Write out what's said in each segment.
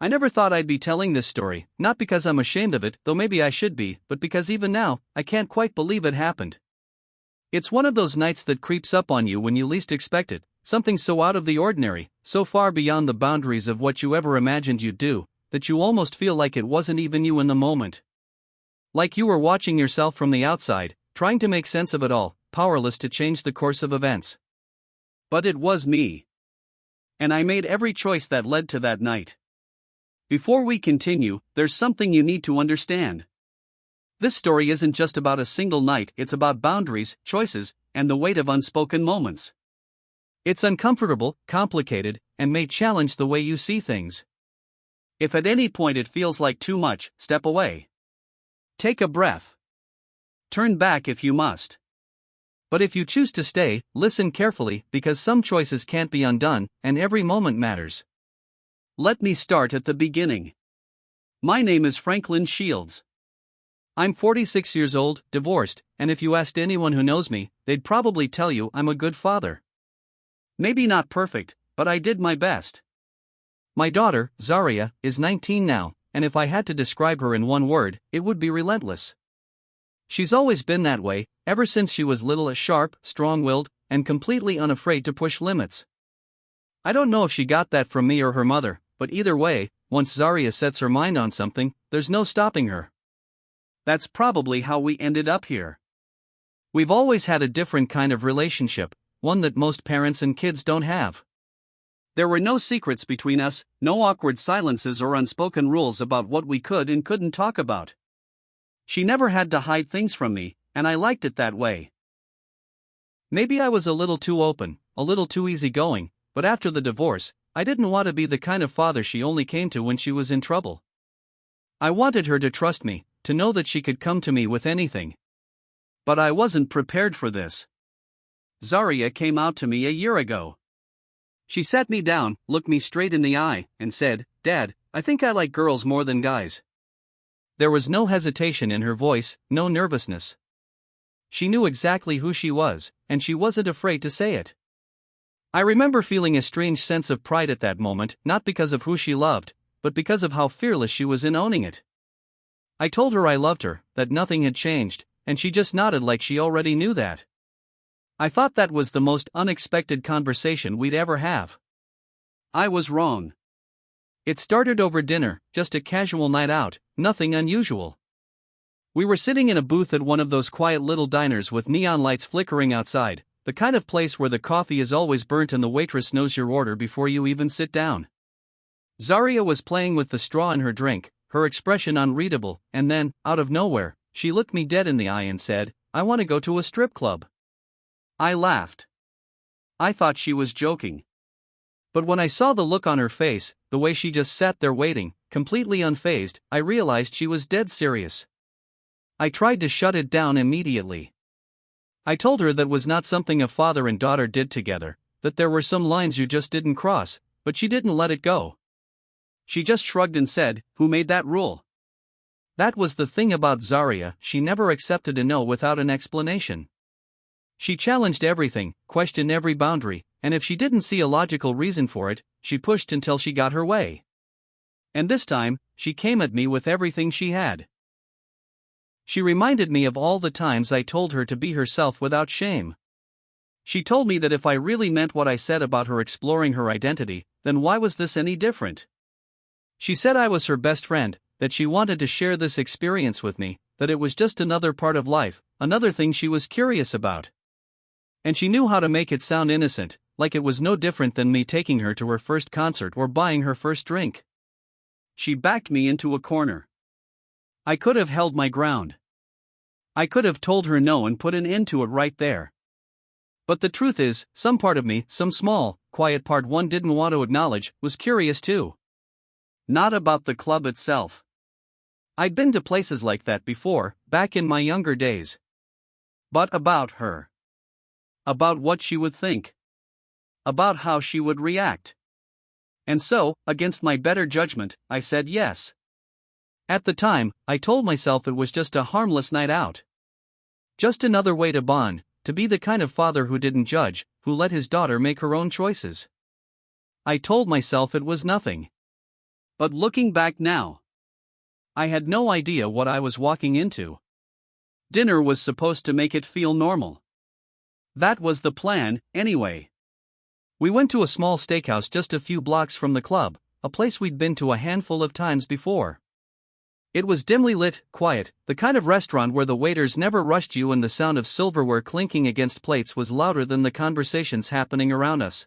I never thought I'd be telling this story, not because I'm ashamed of it, though maybe I should be, but because even now, I can't quite believe it happened. It's one of those nights that creeps up on you when you least expect it, something so out of the ordinary, so far beyond the boundaries of what you ever imagined you'd do, that you almost feel like it wasn't even you in the moment. Like you were watching yourself from the outside, trying to make sense of it all, powerless to change the course of events. But it was me. And I made every choice that led to that night. Before we continue, there's something you need to understand. This story isn't just about a single night, it's about boundaries, choices, and the weight of unspoken moments. It's uncomfortable, complicated, and may challenge the way you see things. If at any point it feels like too much, step away. Take a breath. Turn back if you must. But if you choose to stay, listen carefully, because some choices can't be undone, and every moment matters. Let me start at the beginning. My name is Franklin Shields. I'm 46 years old, divorced, and if you asked anyone who knows me, they'd probably tell you I'm a good father. Maybe not perfect, but I did my best. My daughter, Zarya, is 19 now, and if I had to describe her in one word, it would be relentless. She's always been that way, ever since she was little, sharp, strong-willed, and completely unafraid to push limits. I don't know if she got that from me or her mother, but either way, once Zarya sets her mind on something, there's no stopping her. That's probably how we ended up here. We've always had a different kind of relationship, one that most parents and kids don't have. There were no secrets between us, no awkward silences or unspoken rules about what we could and couldn't talk about. She never had to hide things from me, and I liked it that way. Maybe I was a little too open, a little too easygoing, but after the divorce, I didn't want to be the kind of father she only came to when she was in trouble. I wanted her to trust me, to know that she could come to me with anything. But I wasn't prepared for this. Zarya came out to me a year ago. She sat me down, looked me straight in the eye, and said, "Dad, I think I like girls more than guys." There was no hesitation in her voice, no nervousness. She knew exactly who she was, and she wasn't afraid to say it. I remember feeling a strange sense of pride at that moment, not because of who she loved, but because of how fearless she was in owning it. I told her I loved her, that nothing had changed, and she just nodded like she already knew that. I thought that was the most unexpected conversation we'd ever have. I was wrong. It started over dinner, just a casual night out, nothing unusual. We were sitting in a booth at one of those quiet little diners with neon lights flickering outside, the kind of place where the coffee is always burnt and the waitress knows your order before you even sit down. Zarya was playing with the straw in her drink, her expression unreadable, and then, out of nowhere, she looked me dead in the eye and said, "I want to go to a strip club." I laughed. I thought she was joking. But when I saw the look on her face, the way she just sat there waiting, completely unfazed, I realized she was dead serious. I tried to shut it down immediately. I told her that was not something a father and daughter did together, that there were some lines you just didn't cross, but she didn't let it go. She just shrugged and said, "Who made that rule?" That was the thing about Zarya, she never accepted a no without an explanation. She challenged everything, questioned every boundary, and if she didn't see a logical reason for it, she pushed until she got her way. And this time, she came at me with everything she had. She reminded me of all the times I told her to be herself without shame. She told me that if I really meant what I said about her exploring her identity, then why was this any different? She said I was her best friend, that she wanted to share this experience with me, that it was just another part of life, another thing she was curious about. And she knew how to make it sound innocent, like it was no different than me taking her to her first concert or buying her first drink. She backed me into a corner. I could have held my ground. I could have told her no and put an end to it right there. But the truth is, some part of me, some small, quiet part one didn't want to acknowledge, was curious too. Not about the club itself. I'd been to places like that before, back in my younger days. But about her. About what she would think. About how she would react. And so, against my better judgment, I said yes. At the time, I told myself it was just a harmless night out. Just another way to bond, to be the kind of father who didn't judge, who let his daughter make her own choices. I told myself it was nothing. But looking back now, I had no idea what I was walking into. Dinner was supposed to make it feel normal. That was the plan, anyway. We went to a small steakhouse just a few blocks from the club, a place we'd been to a handful of times before. It was dimly lit, quiet, the kind of restaurant where the waiters never rushed you and the sound of silverware clinking against plates was louder than the conversations happening around us.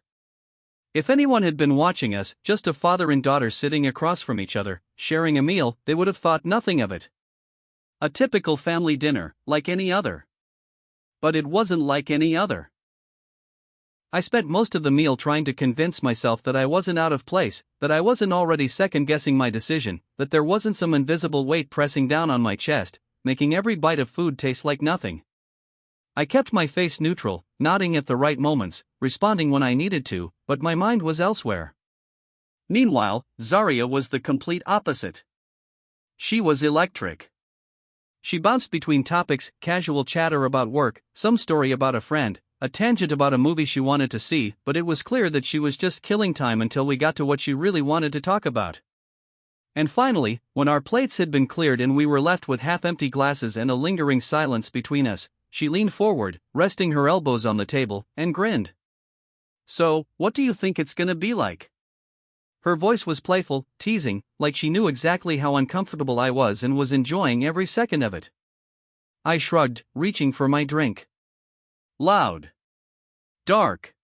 If anyone had been watching us, just a father and daughter sitting across from each other, sharing a meal, they would have thought nothing of it. A typical family dinner, like any other. But it wasn't like any other. I spent most of the meal trying to convince myself that I wasn't out of place, that I wasn't already second-guessing my decision, that there wasn't some invisible weight pressing down on my chest, making every bite of food taste like nothing. I kept my face neutral, nodding at the right moments, responding when I needed to, but my mind was elsewhere. Meanwhile, Zarya was the complete opposite. She was electric. She bounced between topics, casual chatter about work, some story about a friend, a tangent about a movie she wanted to see, but it was clear that she was just killing time until we got to what she really wanted to talk about. And finally, when our plates had been cleared and we were left with half-empty glasses and a lingering silence between us, she leaned forward, resting her elbows on the table, and grinned. "So, what do you think it's gonna be like?" Her voice was playful, teasing, like she knew exactly how uncomfortable I was and was enjoying every second of it. I shrugged, reaching for my drink. Loud. Dark.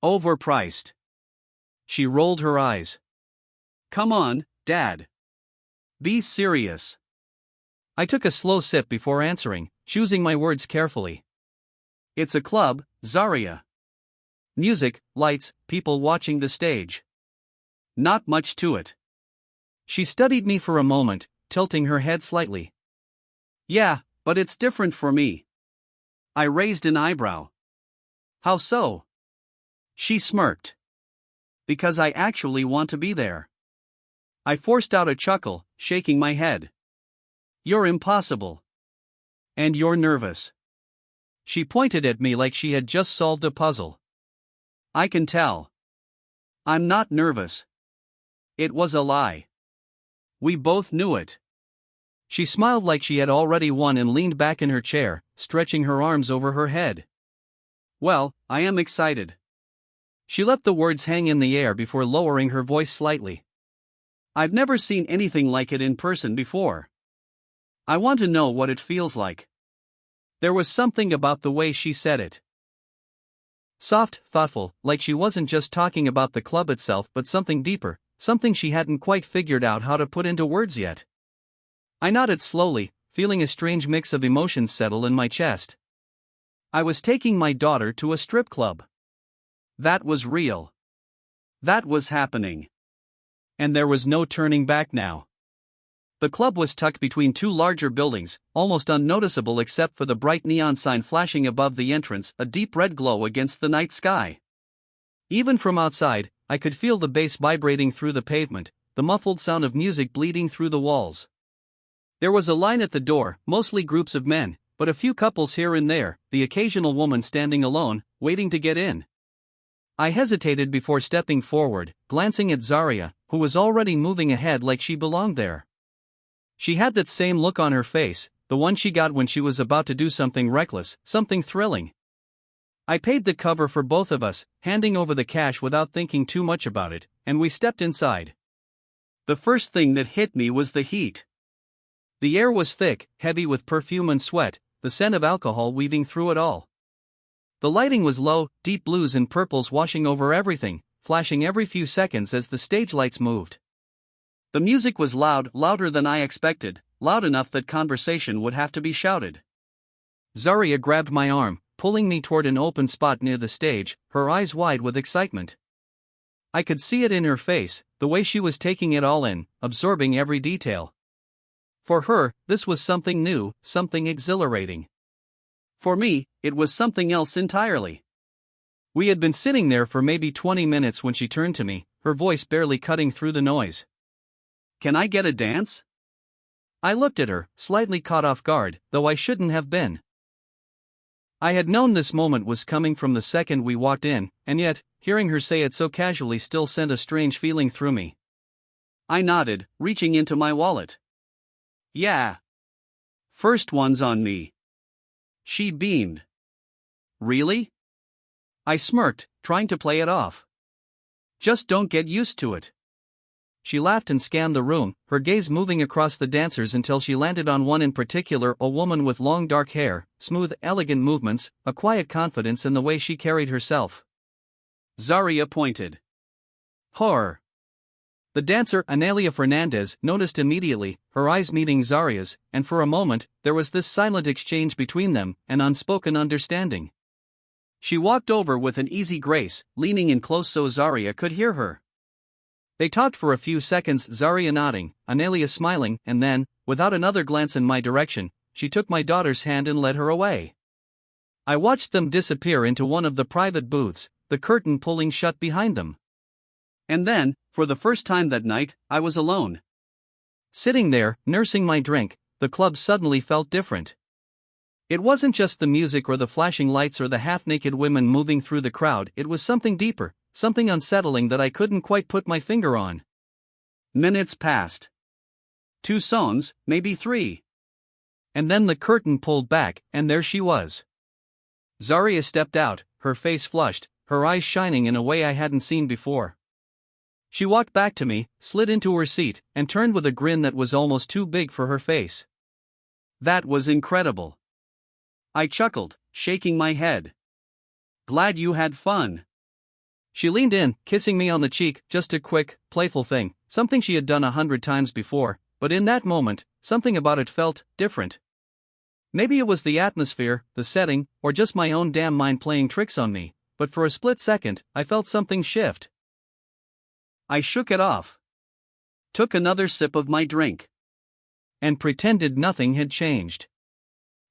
Overpriced. She rolled her eyes. "Come on, Dad. Be serious." I took a slow sip before answering, choosing my words carefully. "It's a club, Zarya. Music, lights, people watching the stage. Not much to it." She studied me for a moment, tilting her head slightly. "Yeah, but it's different for me." I raised an eyebrow. "How so?" She smirked. "Because I actually want to be there." I forced out a chuckle, shaking my head. "You're impossible. And you're nervous." She pointed at me like she had just solved a puzzle. "I can tell. I'm not nervous." It was a lie. We both knew it. She smiled like she had already won and leaned back in her chair, stretching her arms over her head. "Well, I am excited." She let the words hang in the air before lowering her voice slightly. "I've never seen anything like it in person before. I want to know what it feels like." There was something about the way she said it. Soft, thoughtful, like she wasn't just talking about the club itself but something deeper, something she hadn't quite figured out how to put into words yet. I nodded slowly, feeling a strange mix of emotions settle in my chest. I was taking my daughter to a strip club. That was real. That was happening. And there was no turning back now. The club was tucked between two larger buildings, almost unnoticeable except for the bright neon sign flashing above the entrance, a deep red glow against the night sky. Even from outside, I could feel the bass vibrating through the pavement, the muffled sound of music bleeding through the walls. There was a line at the door, mostly groups of men, but a few couples here and there, the occasional woman standing alone, waiting to get in. I hesitated before stepping forward, glancing at Zarya, who was already moving ahead like she belonged there. She had that same look on her face, the one she got when she was about to do something reckless, something thrilling. I paid the cover for both of us, handing over the cash without thinking too much about it, and we stepped inside. The first thing that hit me was the heat. The air was thick, heavy with perfume and sweat, the scent of alcohol weaving through it all. The lighting was low, deep blues and purples washing over everything, flashing every few seconds as the stage lights moved. The music was loud, louder than I expected, loud enough that conversation would have to be shouted. Zarya grabbed my arm, pulling me toward an open spot near the stage, her eyes wide with excitement. I could see it in her face, the way she was taking it all in, absorbing every detail. For her, this was something new, something exhilarating. For me, it was something else entirely. We had been sitting there for maybe 20 minutes when she turned to me, her voice barely cutting through the noise. "Can I get a dance?" I looked at her, slightly caught off guard, though I shouldn't have been. I had known this moment was coming from the second we walked in, and yet, hearing her say it so casually still sent a strange feeling through me. I nodded, reaching into my wallet. Yeah. First one's on me. She beamed. Really? I smirked, trying to play it off. Just don't get used to it. She laughed and scanned the room, her gaze moving across the dancers until she landed on one in particular, a woman with long dark hair, smooth, elegant movements, a quiet confidence in the way she carried herself. Zarya pointed. Horror. The dancer, Analia Fernandez, noticed immediately, her eyes meeting Zarya's, and for a moment, there was this silent exchange between them, an unspoken understanding. She walked over with an easy grace, leaning in close so Zarya could hear her. They talked for a few seconds, Zarya nodding, Analia smiling, and then, without another glance in my direction, she took my daughter's hand and led her away. I watched them disappear into one of the private booths, the curtain pulling shut behind them. And then, for the first time that night, I was alone. Sitting there, nursing my drink, the club suddenly felt different. It wasn't just the music or the flashing lights or the half-naked women moving through the crowd, it was something deeper, something unsettling that I couldn't quite put my finger on. Minutes passed. 2 songs, maybe 3. And then the curtain pulled back, and there she was. Zarya stepped out, her face flushed, her eyes shining in a way I hadn't seen before. She walked back to me, slid into her seat, and turned with a grin that was almost too big for her face. That was incredible. I chuckled, shaking my head. Glad you had fun. She leaned in, kissing me on the cheek, just a quick, playful thing, something she had done 100 times before, but in that moment, something about it felt different. Maybe it was the atmosphere, the setting, or just my own damn mind playing tricks on me, but for a split second, I felt something shift. I shook it off. Took another sip of my drink. And pretended nothing had changed.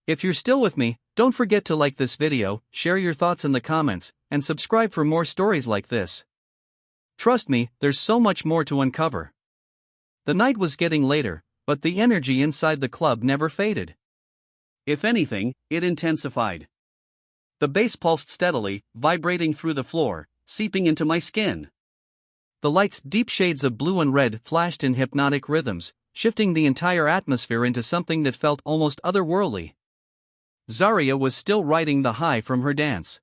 If you're still with me, don't forget to like this video, share your thoughts in the comments, and subscribe for more stories like this. Trust me, there's so much more to uncover. The night was getting later, but the energy inside the club never faded. If anything, it intensified. The bass pulsed steadily, vibrating through the floor, seeping into my skin. The lights, deep shades of blue and red, flashed in hypnotic rhythms, shifting the entire atmosphere into something that felt almost otherworldly. Zarya was still riding the high from her dance.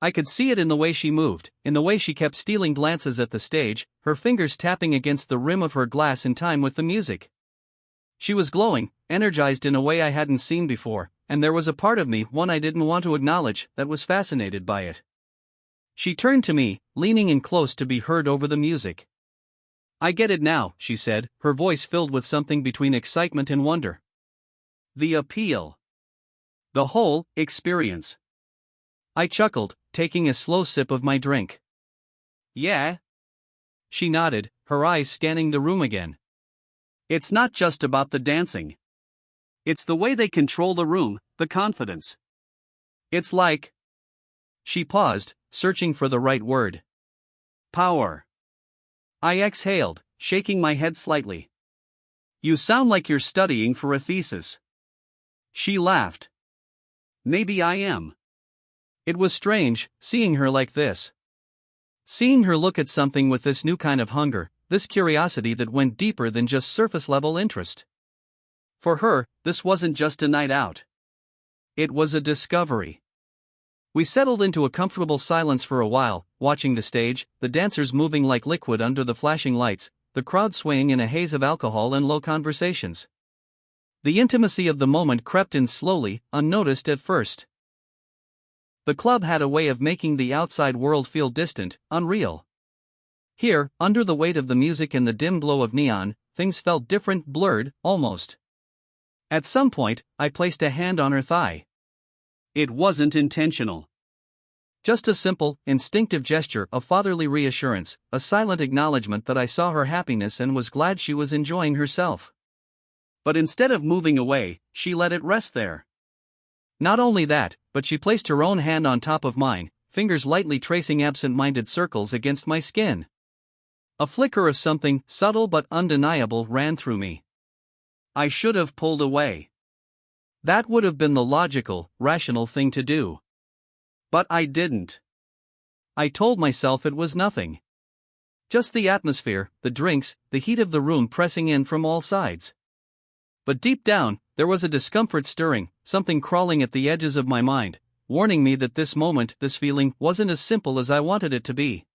I could see it in the way she moved, in the way she kept stealing glances at the stage, her fingers tapping against the rim of her glass in time with the music. She was glowing, energized in a way I hadn't seen before, and there was a part of me, one I didn't want to acknowledge, that was fascinated by it. She turned to me, leaning in close to be heard over the music. I get it now, she said, her voice filled with something between excitement and wonder. The appeal. The whole experience. I chuckled, taking a slow sip of my drink. Yeah? She nodded, her eyes scanning the room again. It's not just about the dancing. It's the way they control the room, the confidence. It's like... She paused, searching for the right word. Power. I exhaled, shaking my head slightly. You sound like you're studying for a thesis. She laughed. Maybe I am. It was strange, seeing her like this. Seeing her look at something with this new kind of hunger, this curiosity that went deeper than just surface-level interest. For her, this wasn't just a night out. It was a discovery. We settled into a comfortable silence for a while, watching the stage, the dancers moving like liquid under the flashing lights, the crowd swaying in a haze of alcohol and low conversations. The intimacy of the moment crept in slowly, unnoticed at first. The club had a way of making the outside world feel distant, unreal. Here, under the weight of the music and the dim glow of neon, things felt different, blurred, almost. At some point, I placed a hand on her thigh. It wasn't intentional. Just a simple, instinctive gesture of fatherly reassurance, a silent acknowledgement that I saw her happiness and was glad she was enjoying herself. But instead of moving away, she let it rest there. Not only that, but she placed her own hand on top of mine, fingers lightly tracing absent-minded circles against my skin. A flicker of something, subtle but undeniable, ran through me. I should have pulled away. That would have been the logical, rational thing to do. But I didn't. I told myself it was nothing. Just the atmosphere, the drinks, the heat of the room pressing in from all sides. But deep down, there was a discomfort stirring, something crawling at the edges of my mind, warning me that this moment, this feeling, wasn't as simple as I wanted it to be.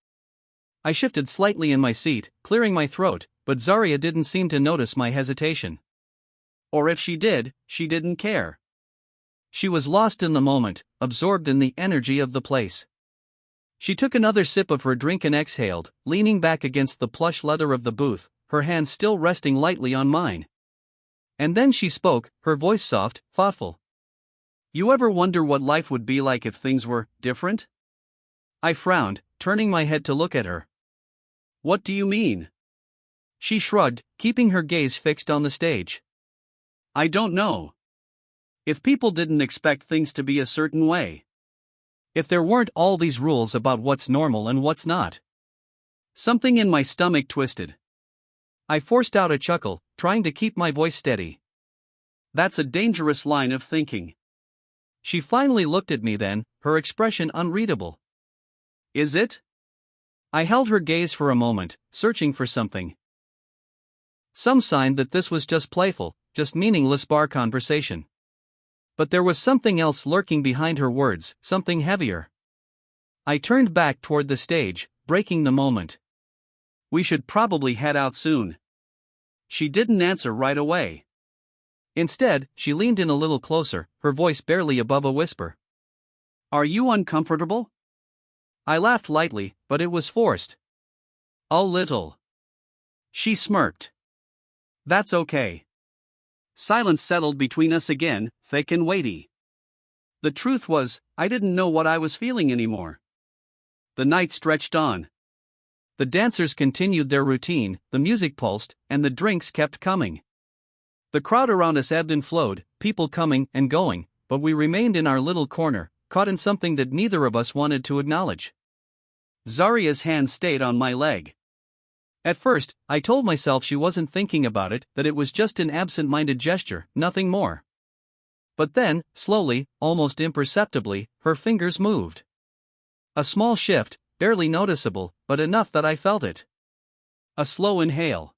I shifted slightly in my seat, clearing my throat, but Zarya didn't seem to notice my hesitation. Or if she did, she didn't care. She was lost in the moment, absorbed in the energy of the place. She took another sip of her drink and exhaled, leaning back against the plush leather of the booth, her hand still resting lightly on mine. And then she spoke, her voice soft, thoughtful. "You ever wonder what life would be like if things were different?" I frowned, turning my head to look at her. "What do you mean?" She shrugged, keeping her gaze fixed on the stage. "I don't know. If people didn't expect things to be a certain way. If there weren't all these rules about what's normal and what's not." Something in my stomach twisted. I forced out a chuckle, trying to keep my voice steady. "That's a dangerous line of thinking." She finally looked at me then, her expression unreadable. "Is it?" I held her gaze for a moment, searching for something. Some sign that this was just playful, just meaningless bar conversation. But there was something else lurking behind her words, something heavier. I turned back toward the stage, breaking the moment. "We should probably head out soon." She didn't answer right away. Instead, she leaned in a little closer, her voice barely above a whisper. "Are you uncomfortable?" I laughed lightly, but it was forced. "A little." She smirked. "That's okay." Silence settled between us again, thick and weighty. The truth was, I didn't know what I was feeling anymore. The night stretched on. The dancers continued their routine, the music pulsed, and the drinks kept coming. The crowd around us ebbed and flowed, people coming and going, but we remained in our little corner, caught in something that neither of us wanted to acknowledge. Zarya's hand stayed on my leg. At first, I told myself she wasn't thinking about it, that it was just an absent-minded gesture, nothing more. But then, slowly, almost imperceptibly, her fingers moved. A small shift, barely noticeable, but enough that I felt it. A slow inhale.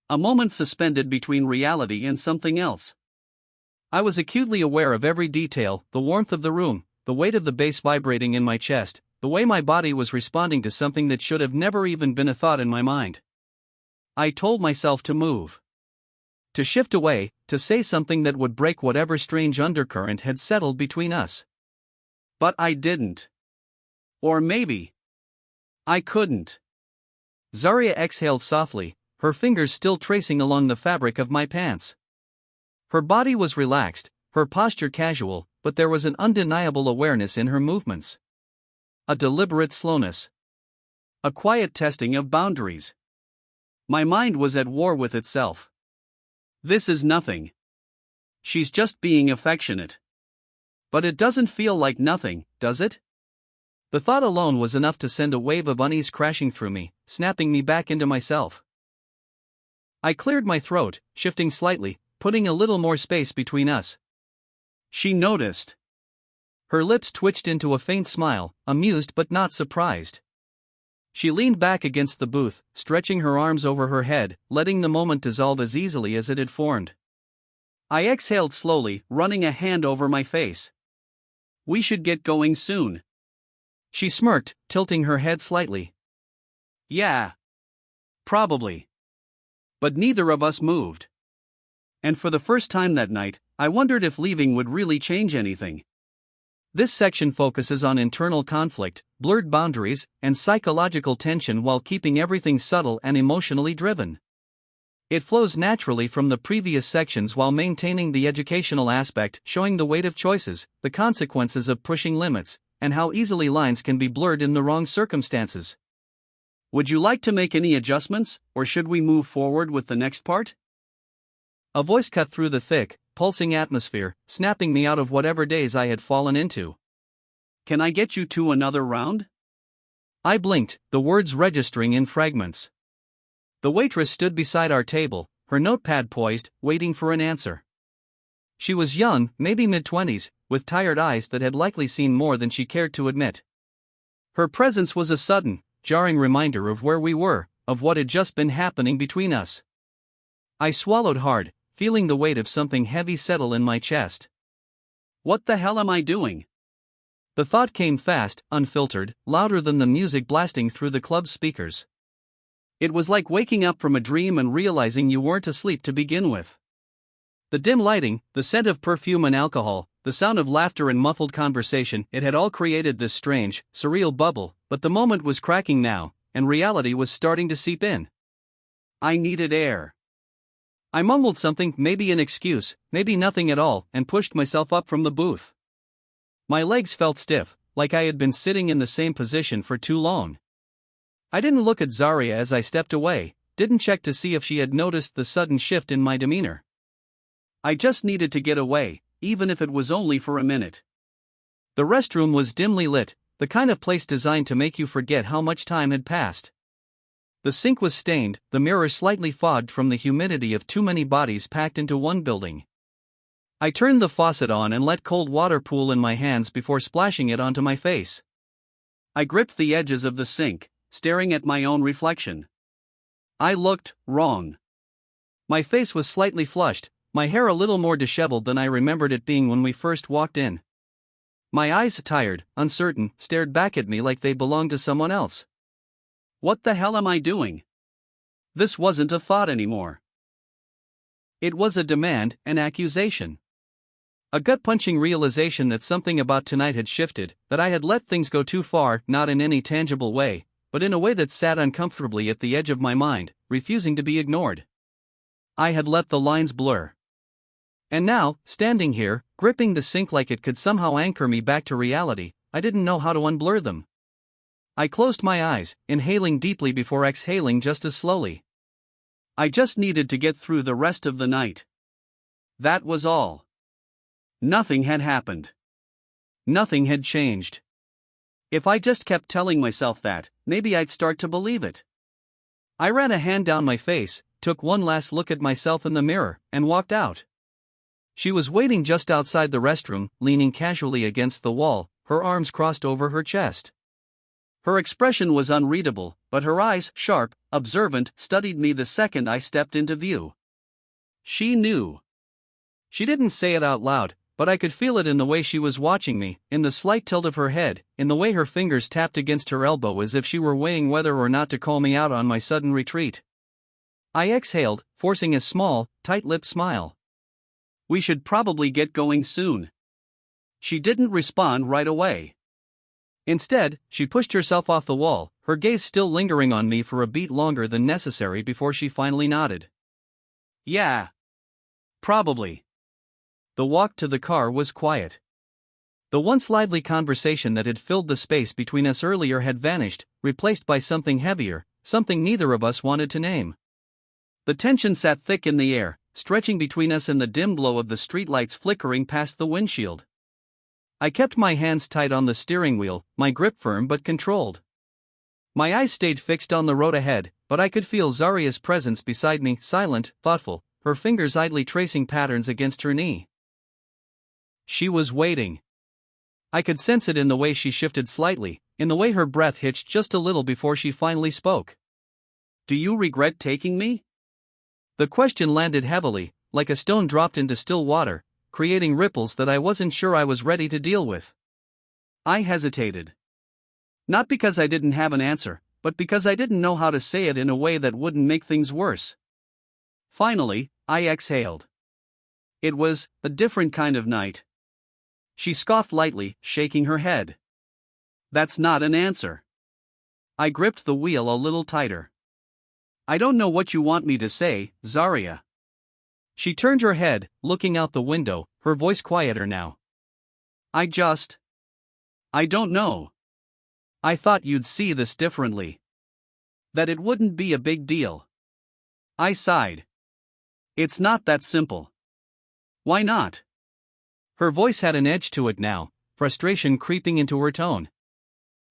A moment suspended between reality and something else. I was acutely aware of every detail, the warmth of the room, the weight of the bass vibrating in my chest, the way my body was responding to something that should have never even been a thought in my mind. I told myself to move. To shift away, to say something that would break whatever strange undercurrent had settled between us. But I didn't. Or maybe I couldn't. Zarya exhaled softly, her fingers still tracing along the fabric of my pants. Her body was relaxed, her posture casual, but there was an undeniable awareness in her movements. A deliberate slowness. A quiet testing of boundaries. My mind was at war with itself. This is nothing. She's just being affectionate. But it doesn't feel like nothing, does it? The thought alone was enough to send a wave of unease crashing through me, snapping me back into myself. I cleared my throat, shifting slightly, putting a little more space between us. She noticed. Her lips twitched into a faint smile, amused but not surprised. She leaned back against the booth, stretching her arms over her head, letting the moment dissolve as easily as it had formed. I exhaled slowly, running a hand over my face. "We should get going soon." She smirked, tilting her head slightly. "Yeah. Probably." But neither of us moved. And for the first time that night, I wondered if leaving would really change anything. This section focuses on internal conflict, blurred boundaries, and psychological tension while keeping everything subtle and emotionally driven. It flows naturally from the previous sections while maintaining the educational aspect, showing the weight of choices, the consequences of pushing limits, and how easily lines can be blurred in the wrong circumstances. Would you like to make any adjustments, or should we move forward with the next part? A voice cut through the thick, pulsing atmosphere, snapping me out of whatever daze I had fallen into. "Can I get you to another round?" I blinked, the words registering in fragments. The waitress stood beside our table, her notepad poised, waiting for an answer. She was young, maybe mid-20s, with tired eyes that had likely seen more than she cared to admit. Her presence was a sudden, jarring reminder of where we were, of what had just been happening between us. I swallowed hard, feeling the weight of something heavy settle in my chest. What the hell am I doing? The thought came fast, unfiltered, louder than the music blasting through the club's speakers. It was like waking up from a dream and realizing you weren't asleep to begin with. The dim lighting, the scent of perfume and alcohol, the sound of laughter and muffled conversation, it had all created this strange, surreal bubble, but the moment was cracking now, and reality was starting to seep in. I needed air. I mumbled something, maybe an excuse, maybe nothing at all, and pushed myself up from the booth. My legs felt stiff, like I had been sitting in the same position for too long. I didn't look at Zarya as I stepped away, didn't check to see if she had noticed the sudden shift in my demeanor. I just needed to get away, even if it was only for a minute. The restroom was dimly lit, the kind of place designed to make you forget how much time had passed. The sink was stained, the mirror slightly fogged from the humidity of too many bodies packed into one building. I turned the faucet on and let cold water pool in my hands before splashing it onto my face. I gripped the edges of the sink, staring at my own reflection. I looked wrong. My face was slightly flushed, my hair a little more disheveled than I remembered it being when we first walked in. My eyes, tired, uncertain, stared back at me like they belonged to someone else. What the hell am I doing? This wasn't a thought anymore. It was a demand, an accusation. A gut-punching realization that something about tonight had shifted, that I had let things go too far, not in any tangible way, but in a way that sat uncomfortably at the edge of my mind, refusing to be ignored. I had let the lines blur. And now, standing here, gripping the sink like it could somehow anchor me back to reality, I didn't know how to unblur them. I closed my eyes, inhaling deeply before exhaling just as slowly. I just needed to get through the rest of the night. That was all. Nothing had happened. Nothing had changed. If I just kept telling myself that, maybe I'd start to believe it. I ran a hand down my face, took one last look at myself in the mirror, and walked out. She was waiting just outside the restroom, leaning casually against the wall, her arms crossed over her chest. Her expression was unreadable, but her eyes, sharp, observant, studied me the second I stepped into view. She knew. She didn't say it out loud, but I could feel it in the way she was watching me, in the slight tilt of her head, in the way her fingers tapped against her elbow as if she were weighing whether or not to call me out on my sudden retreat. I exhaled, forcing a small, tight-lipped smile. We should probably get going soon. She didn't respond right away. Instead, she pushed herself off the wall, her gaze still lingering on me for a beat longer than necessary before she finally nodded. Yeah. Probably. The walk to the car was quiet. The once lively conversation that had filled the space between us earlier had vanished, replaced by something heavier, something neither of us wanted to name. The tension sat thick in the air, stretching between us and the dim glow of the streetlights flickering past the windshield. I kept my hands tight on the steering wheel, my grip firm but controlled. My eyes stayed fixed on the road ahead, but I could feel Zarya's presence beside me, silent, thoughtful, her fingers idly tracing patterns against her knee. She was waiting. I could sense it in the way she shifted slightly, in the way her breath hitched just a little before she finally spoke. Do you regret taking me? The question landed heavily, like a stone dropped into still water, creating ripples that I wasn't sure I was ready to deal with. I hesitated. Not because I didn't have an answer, but because I didn't know how to say it in a way that wouldn't make things worse. Finally, I exhaled. It was a different kind of night. She scoffed lightly, shaking her head. That's not an answer. I gripped the wheel a little tighter. I don't know what you want me to say, Zarya. She turned her head, looking out the window, her voice quieter now. I don't know. I thought you'd see this differently. That it wouldn't be a big deal. I sighed. It's not that simple. Why not? Her voice had an edge to it now, frustration creeping into her tone.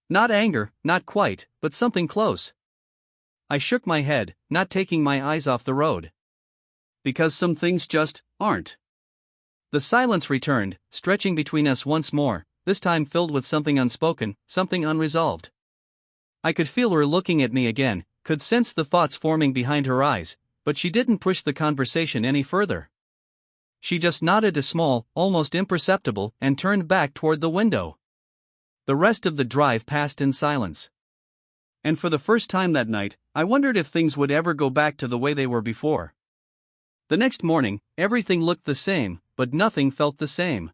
Not anger, not quite, but something close. I shook my head, not taking my eyes off the road. Because some things just aren't. The silence returned, stretching between us once more, this time filled with something unspoken, something unresolved. I could feel her looking at me again, could sense the thoughts forming behind her eyes, but she didn't push the conversation any further. She just nodded a small, almost imperceptible, and turned back toward the window. The rest of the drive passed in silence. And for the first time that night, I wondered if things would ever go back to the way they were before. The next morning, everything looked the same, but nothing felt the same.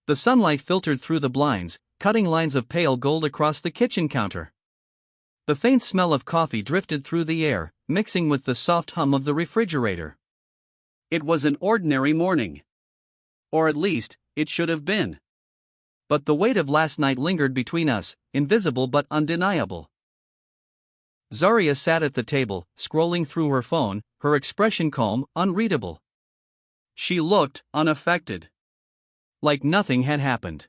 The sunlight filtered through the blinds, cutting lines of pale gold across the kitchen counter. The faint smell of coffee drifted through the air, mixing with the soft hum of the refrigerator. It was an ordinary morning. Or at least, it should have been. But the weight of last night lingered between us, invisible but undeniable. Zarya sat at the table, scrolling through her phone, her expression calm, unreadable. She looked unaffected. Like nothing had happened.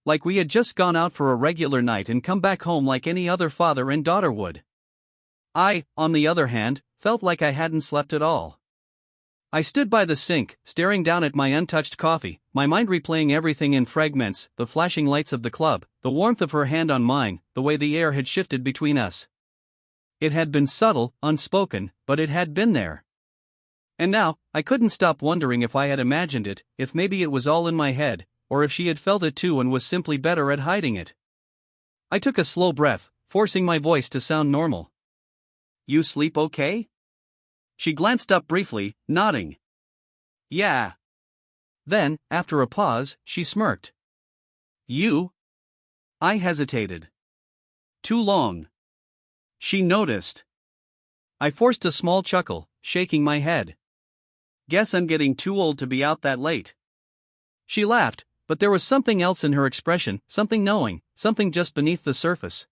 Like we had just gone out for a regular night and come back home like any other father and daughter would. I, on the other hand, felt like I hadn't slept at all. I stood by the sink, staring down at my untouched coffee, my mind replaying everything in fragments, the flashing lights of the club, the warmth of her hand on mine, the way the air had shifted between us. It had been subtle, unspoken, but it had been there. And now, I couldn't stop wondering if I had imagined it, if maybe it was all in my head, or if she had felt it too and was simply better at hiding it. I took a slow breath, forcing my voice to sound normal. "You sleep okay?" She glanced up briefly, nodding. "Yeah." Then, after a pause, she smirked. "You?" I hesitated. "Too long." She noticed. I forced a small chuckle, shaking my head. "Guess I'm getting too old to be out that late." She laughed, but there was something else in her expression, something knowing, something just beneath the surface.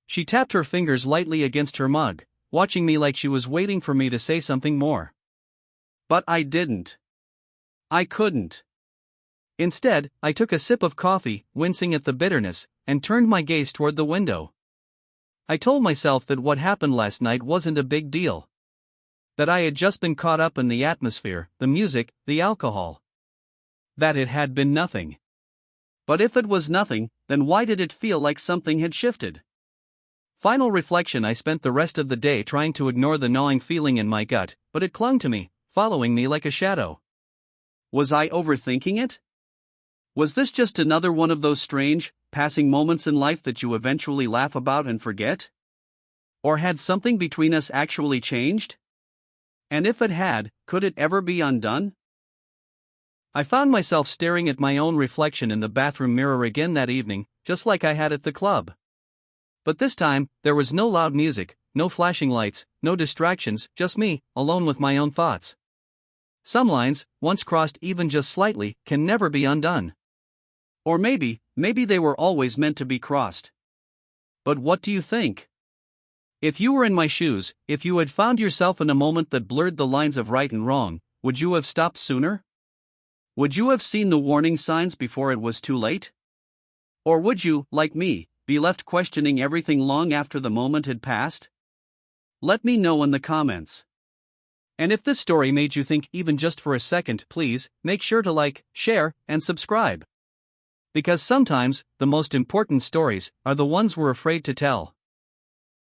She tapped her fingers lightly against her mug, watching me like she was waiting for me to say something more. But I didn't. I couldn't. Instead, I took a sip of coffee, wincing at the bitterness, and turned my gaze toward the window. I told myself that what happened last night wasn't a big deal. That I had just been caught up in the atmosphere, the music, the alcohol. That it had been nothing. But if it was nothing, then why did it feel like something had shifted? Final reflection: I spent the rest of the day trying to ignore the gnawing feeling in my gut, but it clung to me, following me like a shadow. Was I overthinking it? Was this just another one of those strange, passing moments in life that you eventually laugh about and forget? Or had something between us actually changed? And if it had, could it ever be undone? I found myself staring at my own reflection in the bathroom mirror again that evening, just like I had at the club. But this time, there was no loud music, no flashing lights, no distractions, just me, alone with my own thoughts. Some lines, once crossed even just slightly, can never be undone. Or maybe they were always meant to be crossed. But what do you think? If you were in my shoes, if you had found yourself in a moment that blurred the lines of right and wrong, would you have stopped sooner? Would you have seen the warning signs before it was too late? Or would you, like me, be left questioning everything long after the moment had passed? Let me know in the comments. And if this story made you think even just for a second, please make sure to like, share, and subscribe. Because sometimes, the most important stories are the ones we're afraid to tell.